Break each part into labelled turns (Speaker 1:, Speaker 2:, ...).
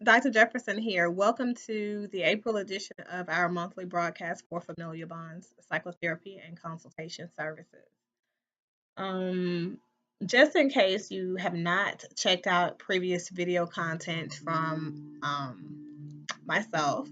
Speaker 1: Dr. Jefferson here. Welcome to the April edition of our monthly broadcast for familial bonds, psychotherapy, and consultation services. Um, just in case you have not checked out previous video content from myself,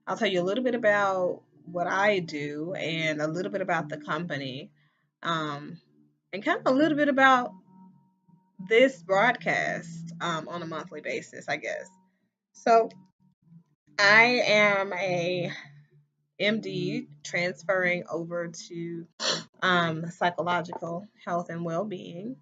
Speaker 1: I'll tell you a little bit about what I do and a little bit about the company, um, and kind of a little bit about this broadcast on a monthly basis, I guess. So, I am a MD transferring over to psychological health and well-being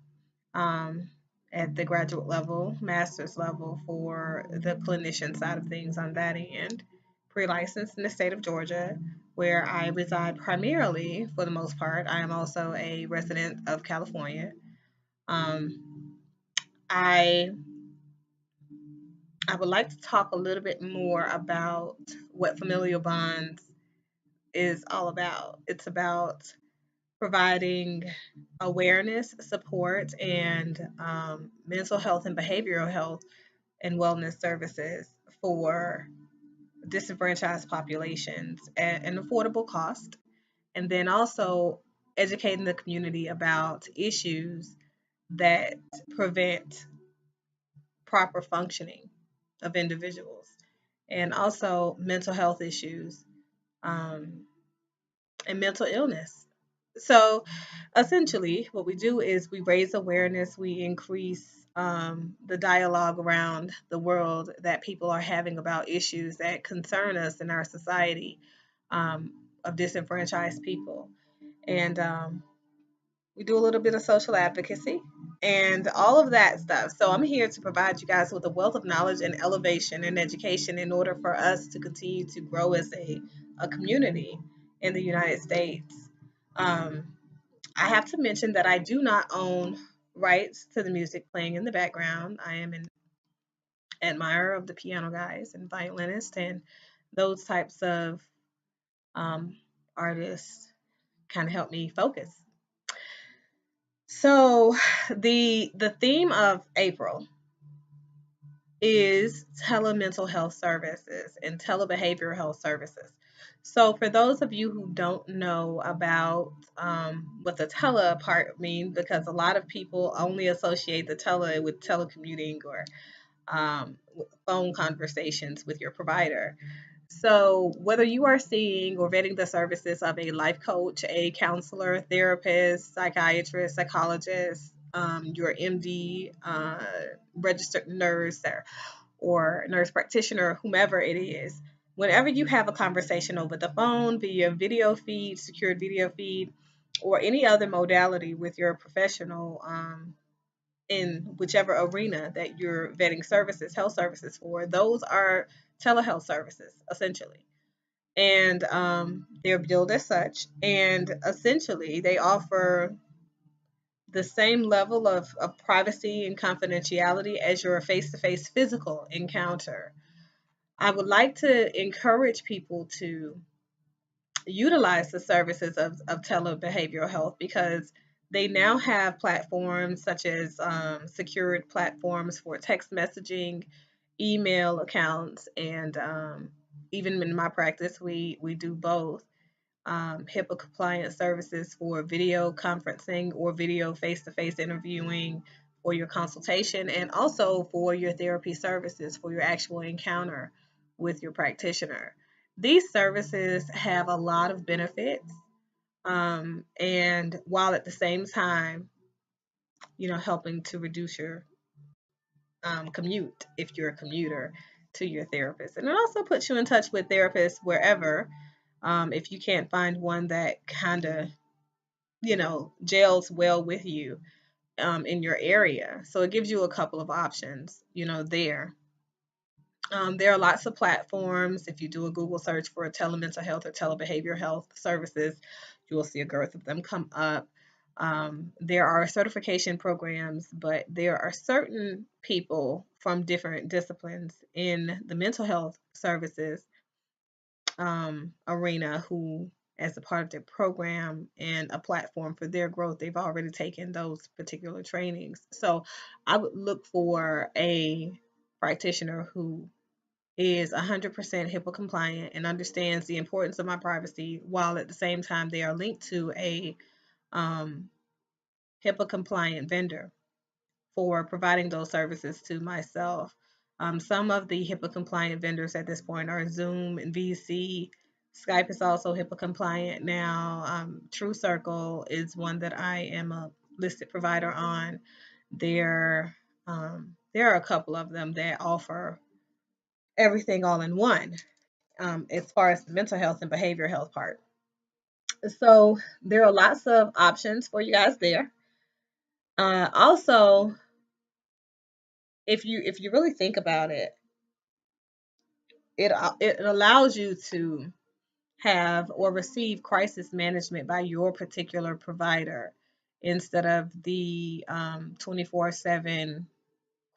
Speaker 1: um, at the graduate level, master's level for the clinician side of things on that end. Pre-licensed in the state of Georgia, where I reside primarily for the most part. I am also a resident of California. Um, I I would like to talk a little bit more about what familial bonds is all about. It's about providing awareness, support, and mental health and behavioral health and wellness services for disenfranchised populations at an affordable cost. And then also educating the community about issues that prevent proper functioning of individuals and also mental health issues um, and mental illness. So essentially, what we do is we raise awareness, we increase the dialogue around the world that people are having about issues that concern us in our society um, of disenfranchised people. And we do a little bit of social advocacy and all of that stuff. So I'm here to provide you guys with a wealth of knowledge and elevation and education in order for us to continue to grow as a community in the United States. Um, I have to mention that I do not own rights to the music playing in the background. I am an admirer of the piano guys and violinists and those types of um, artists kind of help me focus. So the theme of April is telemental health services and telebehavioral health services. So, for those of you who don't know about what the tele part means, because a lot of people only associate the tele with telecommuting or phone conversations with your provider. So, whether you are seeing or vetting the services of a life coach, a counselor, therapist, psychiatrist, psychologist, your MD, registered nurse, or nurse practitioner, whomever it is, whenever you have a conversation over the phone, via video feed, secured video feed, or any other modality with your professional in whichever arena that you're vetting services, health services for, those are telehealth services, essentially. And they're billed as such. And essentially, they offer the same level of privacy and confidentiality as your face to face physical encounter. I would like to encourage people to utilize the services of telebehavioral health because they now have platforms such as secured platforms for text messaging, email accounts, and even in my practice, we do both. HIPAA compliant services for video conferencing or video face to face interviewing for your consultation, and also for your therapy services for your actual encounter with your practitioner. These services have a lot of benefits, and while at the same time, helping to reduce your commute if you're a commuter to your therapist. And it also puts you in touch with therapists wherever if you can't find one that kind of, gels well with you in your area. So it gives you a couple of options, there. There are lots of platforms. If you do a Google search for telemental health or telebehavioral health services, you will see a girth of them come up. There are certification programs, but there are certain people from different disciplines in the mental health services arena who, as a part of their program and a platform for their growth, they've already taken those particular trainings. So I would look for a practitioner who is 100% HIPAA compliant and understands the importance of my privacy, while at the same time they are linked to a um, HIPAA compliant vendor for providing those services to myself. Some of the HIPAA compliant vendors at this point are Zoom and VC. Skype is also HIPAA compliant now. True Circle is one that I am a listed provider on. There are a couple of them that offer everything all in one, as far as the mental health and behavioral health part. So there are lots of options for you guys there. Also, if you really think about it, it allows you to have or receive crisis management by your particular provider instead of the 24/7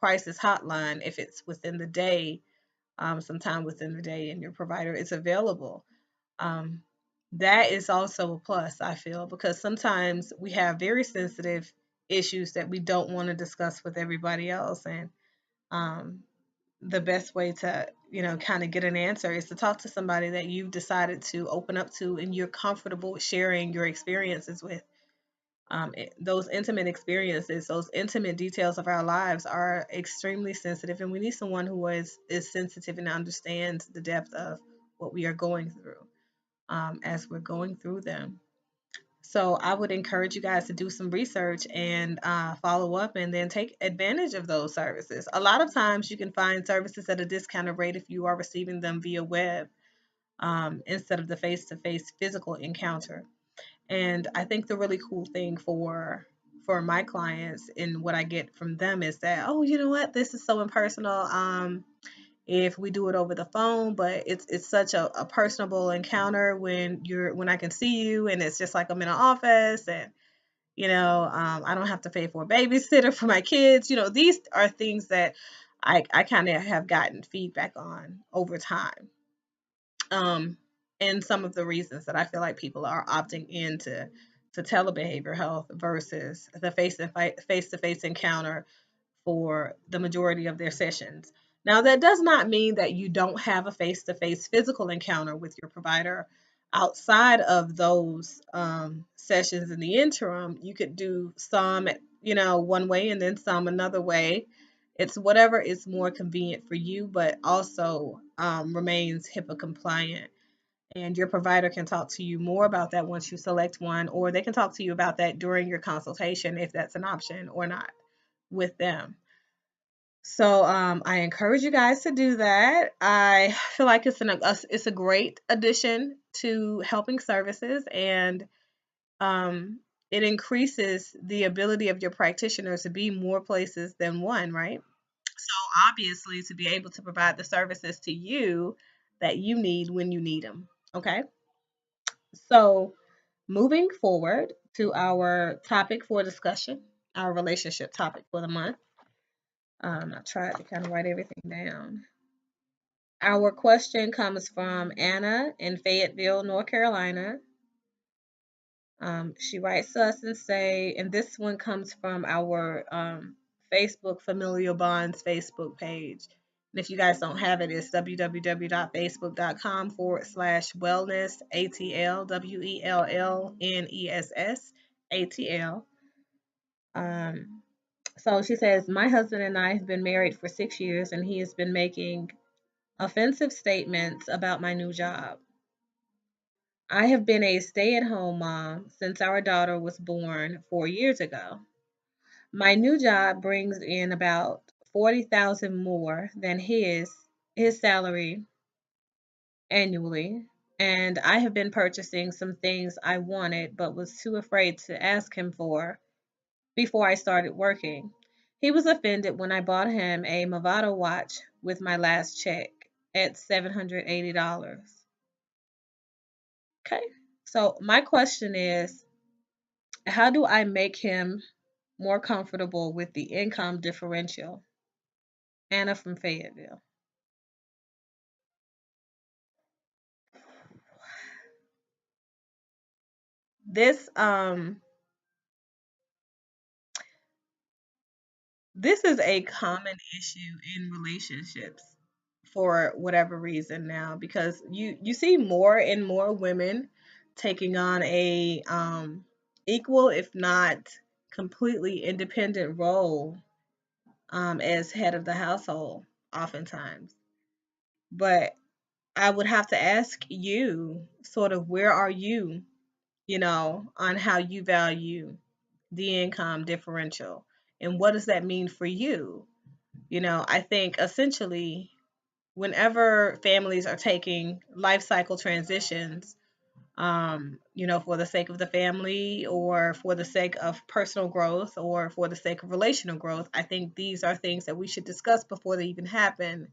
Speaker 1: crisis hotline if it's within the day, sometime within the day, and your provider is available. Um, that is also a plus, I feel, because sometimes we have very sensitive issues that we don't want to discuss with everybody else. And um, the best way to, kind of get an answer is to talk to somebody that you've decided to open up to and you're comfortable sharing your experiences with. Those intimate experiences, those intimate details of our lives are extremely sensitive, and we need someone who is sensitive and understands the depth of what we are going through, as we're going through them. So I would encourage you guys to do some research and follow up and then take advantage of those services. A lot of times you can find services at a discounted rate if you are receiving them via web, instead of the face to face physical encounter. And I think the really cool thing for my clients and what I get from them is that, oh, you know what, this is so impersonal. If we do it over the phone, but it's such a personable encounter when I can see you and it's just like I'm in an office, and I don't have to pay for a babysitter for my kids. These are things that I kind of have gotten feedback on over time. um and some of the reasons that I feel like people are opting into to telebehavioral health versus the face-to-face encounter for the majority of their sessions. Now, that does not mean that you don't have a face to face physical encounter with your provider. Outside of those sessions in the interim, you could do some, one way and then some another way. It's whatever is more convenient for you, but also remains HIPAA compliant. And your provider can talk to you more about that once you select one, or they can talk to you about that during your consultation if that's an option or not with them. So I encourage you guys to do that. I feel like it's a great addition to helping services, and um, it increases the ability of your practitioners to be more places than one, right? So obviously, to be able to provide the services to you that you need when you need them. Okay. So moving forward to our topic for discussion, our relationship topic for the month. I tried to kind of write everything down. Our question comes from Anna in Fayetteville, North Carolina. She writes to us and say, and this one comes from our Facebook Familial Bonds Facebook page. And if you guys don't have it, it's www.facebook.com/wellness ATL, WELLNESS ATL. So she says, my husband and I have been married for 6 years, and he has been making offensive statements about my new job. I have been a stay at home mom since our daughter was born 4 years ago. My new job brings in about 40,000 more than his salary annually, and I have been purchasing some things I wanted but was too afraid to ask him for before I started working. He was offended when I bought him a Movado watch with my last check at $780. Okay. So my question is, how do I make him more comfortable with the income differential? Anna from Fayetteville. This this is a common issue in relationships for whatever reason now, because you see more and more women taking on a equal, if not completely independent role as head of the household oftentimes. But I would have to ask you, sort of, where are you, on how you value the income differential, and what does that mean for you? I think essentially, whenever families are taking life cycle transitions, for the sake of the family or for the sake of personal growth or for the sake of relational growth, I think these are things that we should discuss before they even happen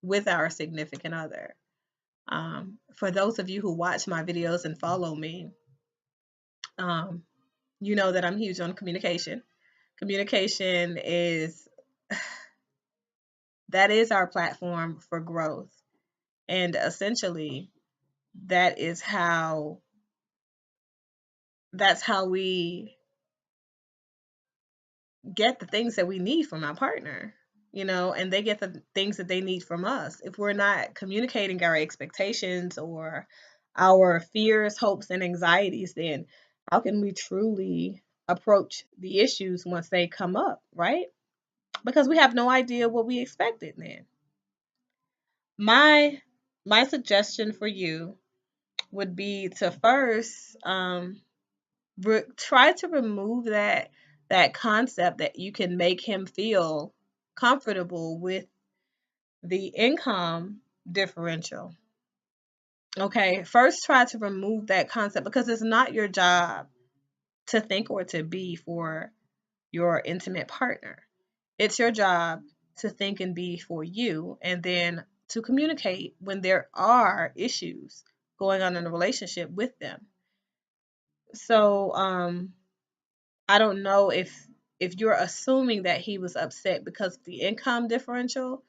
Speaker 1: with our significant other. For those of you who watch my videos and follow me, um, you know that I'm huge on communication. Communication is that is our platform for growth. And essentially, that is how that's how we get the things that we need from our partner, and they get the things that they need from us. If we're not communicating our expectations or our fears, hopes, and anxieties, then how can we truly approach the issues once they come up, right? Because we have no idea what we expected then. My my suggestion for you would be to first try to remove that concept that you can make him feel comfortable with the income differential. Okay, first try to remove that concept, because it's not your job to think or to be for your intimate partner. It's your job to think and be for you, and then to communicate when there are issues going on in a relationship with them. So, I don't know if you're assuming that he was upset because of the income differential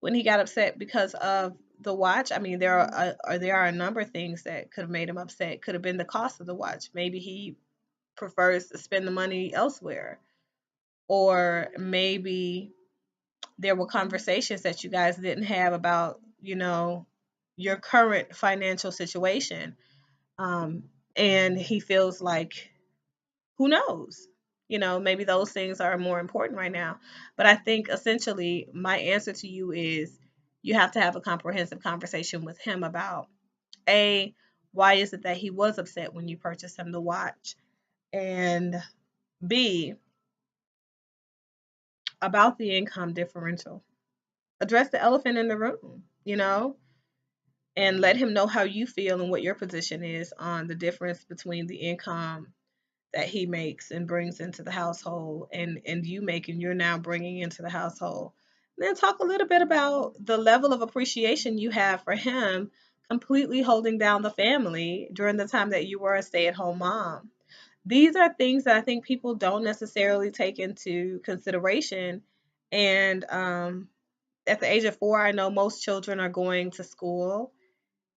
Speaker 1: when he got upset because of the watch. I mean, there are a number of things that could have made him upset. Could have been the cost of the watch. Maybe he prefers to spend the money elsewhere, or maybe there were conversations that you guys didn't have about, your current financial situation, um, and he feels like, who knows? Maybe those things are more important right now. But I think essentially my answer to you is you have to have a comprehensive conversation with him about, A, why is it that he was upset when you purchased him the watch? And B, about the income differential. Address the elephant in the room, and let him know how you feel and what your position is on the difference between the income that he makes and brings into the household, and you make and you're now bringing into the household. And then talk a little bit about the level of appreciation you have for him completely holding down the family during the time that you were a stay-at-home mom. These are things that I think people don't necessarily take into consideration. And at the age of 4, I know most children are going to school,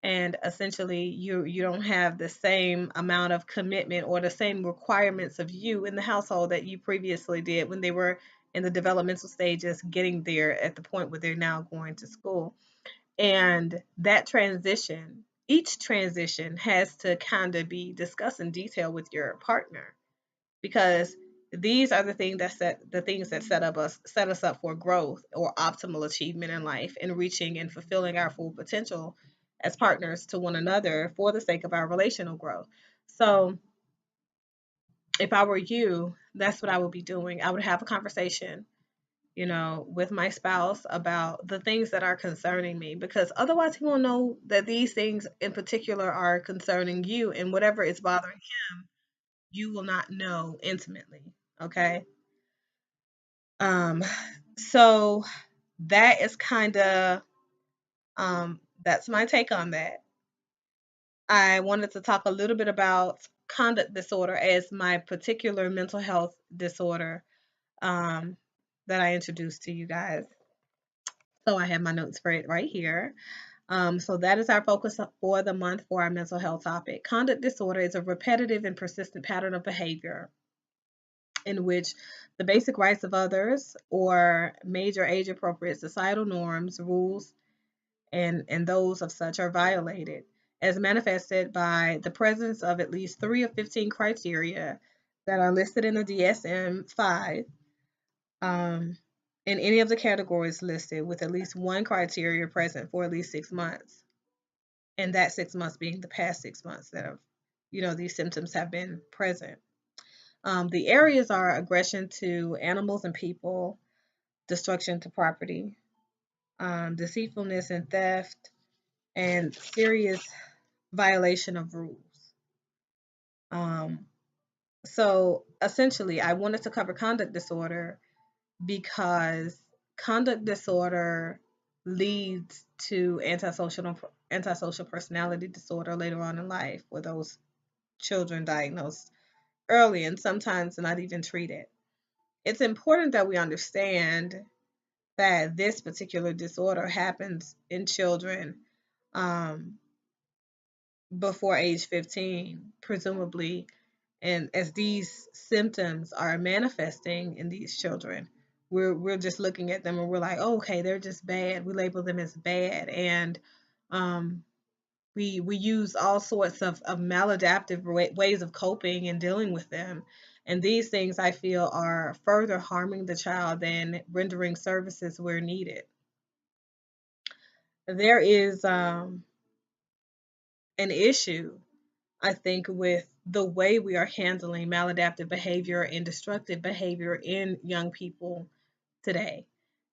Speaker 1: and essentially you don't have the same amount of commitment or the same requirements of you in the household that you previously did when they were in the developmental stages, getting there at the point where they're now going to school. And that transition, each transition, has to kind of be discussed in detail with your partner, because these are the things that set us up for growth or optimal achievement in life, and reaching and fulfilling our full potential as partners to one another for the sake of our relational growth. So if I were you, that's what I would be doing. I would have a conversation, with my spouse about the things that are concerning me, because otherwise he won't know that these things in particular are concerning you, and whatever is bothering him, you will not know intimately. Okay. Um, so that is kind of that's my take on that. I wanted to talk a little bit about conduct disorder as my particular mental health disorder um, that I introduced to you guys. So I have my notes for it right here. So that is our focus for the month for our mental health topic. Conduct disorder is a repetitive and persistent pattern of behavior in which the basic rights of others or major age appropriate societal norms, rules, and those of such are violated, as manifested by the presence of at least 3 of 15 criteria that are listed in the DSM 5 um, in any of the categories listed, with at least one criteria present for at least 6 months, and that 6 months being the past 6 months that have, these symptoms have been present. The areas are aggression to animals and people, destruction to property, deceitfulness and theft, and serious violation of rules. Um, so essentially, I wanted to cover conduct disorder because conduct disorder leads to antisocial personality disorder later on in life, with those children diagnosed early and sometimes not even treated. It's important that we understand that this particular disorder happens in children um, before age 15, presumably. And as these symptoms are manifesting in these children, we're just looking at them and we're like, oh, okay, they're just bad. We label them as bad, and um, we use all sorts of maladaptive ways of coping and dealing with them. And these things I feel are further harming the child than rendering services where needed. There is an issue, I think, with the way we are handling maladaptive behavior and destructive behavior in young people today.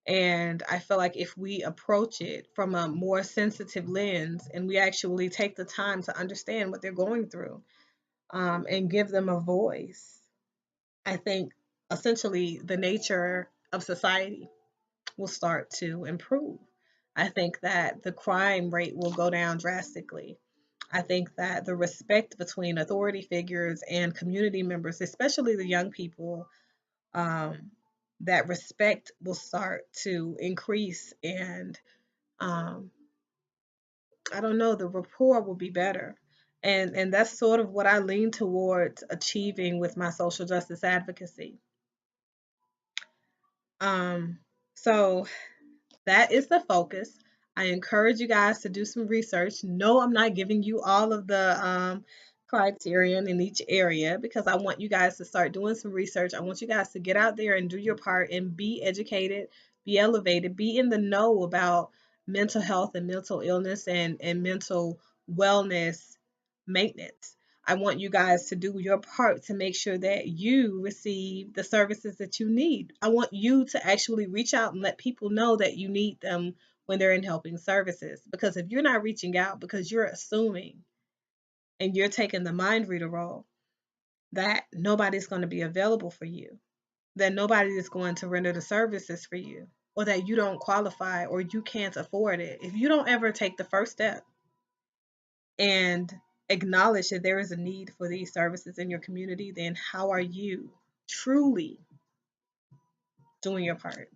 Speaker 1: And I feel like if we approach it from a more sensitive lens and we actually take the time to understand what they're going through, and give them a voice, I think essentially the nature of society will start to improve. I think that the crime rate will go down drastically. I think that the respect between authority figures and community members, especially the young people, um, that respect will start to increase, and um, I don't know, the rapport will be better. And that's sort of what I lean towards achieving with my social justice advocacy. Um, so that is the focus. I encourage you guys to do some research. No, I'm not giving you all of the criterion in each area, because I want you guys to start doing some research. I want you guys to get out there and do your part and be educated, be elevated, be in the know about mental health and mental illness and mental wellness maintenance. I want you guys to do your part to make sure that you receive the services that you need. I want you to actually reach out and let people know that you need them when they're in helping services. Because if you're not reaching out because you're assuming and you're taking the mind reader role, that nobody's going to be available for you, that nobody is going to render the services for you, or that you don't qualify or you can't afford it. If you don't ever take the first step and acknowledge that there is a need for these services in your community, then how are you truly doing your part?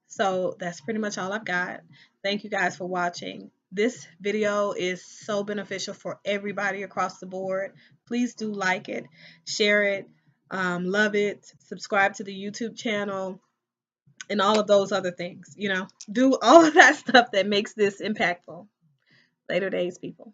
Speaker 1: So that's pretty much all I've got. Thank you guys for watching. This video is so beneficial for everybody across the board. Please do like it, share it, love it, subscribe to the YouTube channel, and all of those other things. Do all of that stuff that makes this impactful. Later days, people.